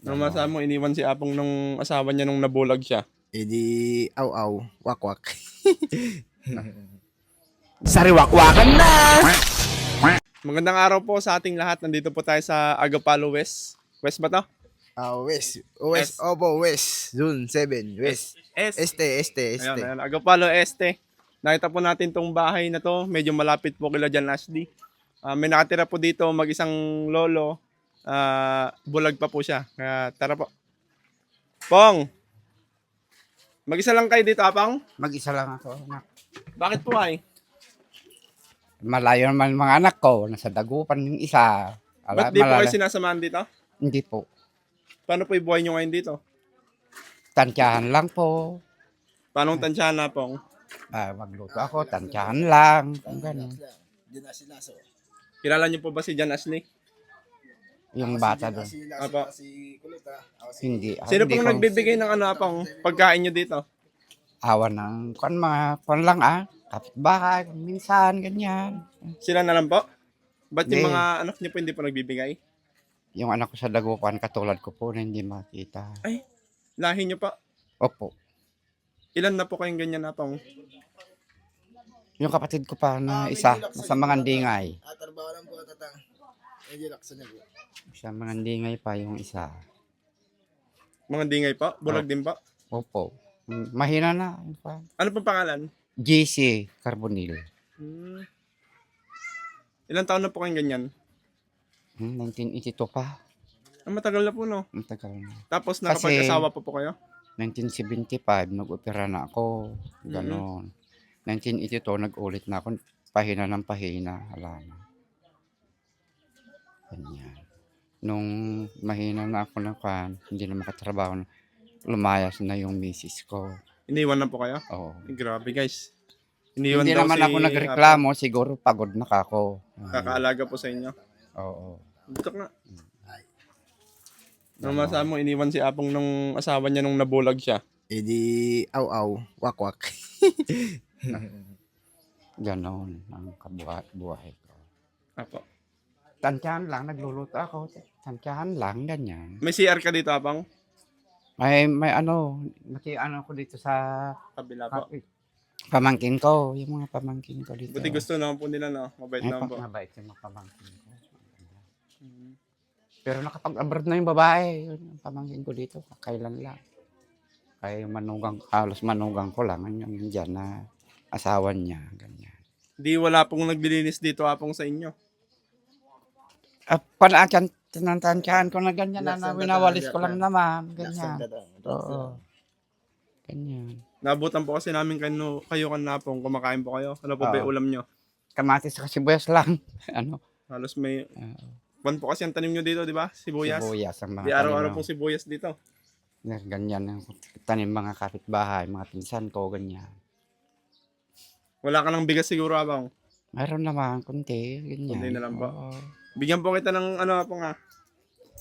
Ano masabi mo, iniwan si Apong nung asawa niya nung nabulag siya? Eh di, aw-aw, wak-wak. Sariwakwakan na! Magandang araw po sa ating lahat. Nandito po tayo sa Agapalo West. West ba to? West. S. Opo, West. Zone 7, West. Este. Ayan. Agapalo Este. Nakita po natin tong bahay na to. Medyo malapit po kila Jan Ashley. May nakatira po dito mag-isang lolo. Bulag pa po siya. Kaya tara po. Pong! Mag-isa lang kayo dito, Apang? Mag-isa lang ako. Bakit po ay? Malayo naman mga anak ko. Nasa dagupan yung isa. Ba't di po kayo sinasamahan dito? Hindi po. Paano po yung buhay nyo ngayon dito? Tansyahan lang po. Paano tansyahan na, Pong? Magluto ako, tansyahan lang. Kung gano'n. Kilala niyo po ba si Jan Ashley? Yung bata doon. Apa. Hindi. Sino hindi pong ko- nagbibigay ng Apang pagkain nyo dito? Awa ng kwan lang kapitbahay, minsan, ganyan. Sila na lang po? Ba't yung Hindi. mga anak niyo po hindi po nagbibigay? Yung anak ko sa dagupan, katulad ko po na hindi makita. Lahi niyo pa? Opo. Ilan na po kayong ganyan, Apang? Yung kapatid ko pa na isa, sa mga dingay. Trabaho lang po, tatang. Medyo laksan niya po. Sa mga dingay pa yung isa. Mga dingay pa? Bulag din pa? Opo. Mahina na. Ano pong pangalan? JC Carbonil. Ilan taon na po kayong ganyan? 1982 pa. Matagal na po, no? Ang tagal na. Tapos nakapag-asawa pa po kayo? 1975, nag-opera na ako. Ganon. 1982, nag-ulit na ako. Pahina ng pahina. Wala na. Ganyan. Nung mahina na ako ng kwan, hindi na makatrabaho, lumayas na yung misis ko. Iniwan na po kayo? Oo. Grabe, guys. Hindi daw naman si ako nagreklamo, siguro pagod na ako. Apang. Kakaalaga po sa inyo. Oo. Dito nga. Ano masabi mo, iniwan si Apong nung asawa niya nung nabulag siya? Eh di, aw-aw, wak-wak. Ganon ang buhay ko. Apo. Tansyahan lang, nagluluto ako. Tansyahan lang, ganyan. May CR ka dito, Apang? May ano ko dito sa Kabila po. pamangkin ko. Yung mga pamangkin ko dito. Buti gusto naman po nila, no? Mabait naman po. Mabait yung mga pamangkin ko. Pero nakapag-abroad na yung babae. Yung pamangkin ko dito, kailan lang. Kaya yung halos manugang ko lang. Yung dyan na asawa niya. Ganyan. Di wala pong naglilinis dito, Apong, sa inyo. Panaakan, tinantansyahan ko na ganyan na winawalis ko lang naman. Laksan, Ganyan. tatang. Oo. Ganyan. Nabutan po kasi namin kayo kanapong kumakain po kayo. Ano po ba yung Oo. ulam nyo? Kamatis sa sibuyas lang. Halos may... Kwan po kasi ang tanim nyo dito, di ba? Sibuyas. Sibuyas ang mga Di araw-araw tanim. pong sibuyas dito. Ganyan ang tanim mga kapitbahay, mga pinsan ko, ganyan. Wala ka ng bigas siguro, Apong. Meron naman, kunti, ganyan. Kunti na lang po. Oo. Bigyan po kita ng Apong, ha?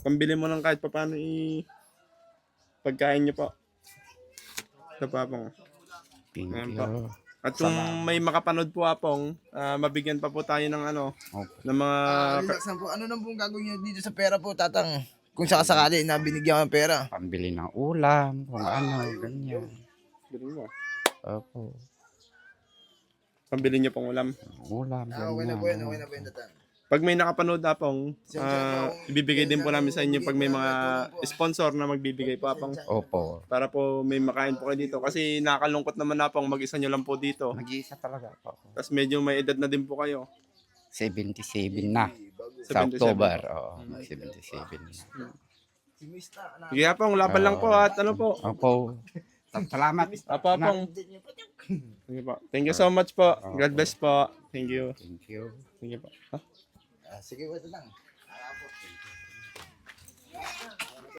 Pambili mo ng kahit paano pagkain nyo po. Ito po, Apong. Thank Ayan you. po. At kung may makapanood po, Apong, mabigyan pa po tayo ng Okay. ng mga... Laksan po. Ano nang pong gagawin niyo dito sa pera po, tatang? Kung sakasakali na binigyan ng pera. Pambili ng ulam, kung ano, ganyan. Opo. Pambili nyo pong ulam. Ulam, Okay na ganyan. po yun, okay na po yun, tatang. Pag may nakapanood, Apong, ibibigay din po namin sa inyo pag may mga sponsor na magbibigay po, Apong. Opo. Para po may makain po kayo dito. Kasi nakakalungkot naman, Apong, mag-isa nyo lang po dito. Mag-iisa talaga po. Tapos medyo may edad na din po kayo. 77 na. Sa 77. October. Oo, 77 na. Sige, Apong, laban lang po at ano po. Opo. Salamat. Apong. Sige po. Thank you so much po. God bless po. Thank you. Thank you. Thank you po. Sige po, tatang.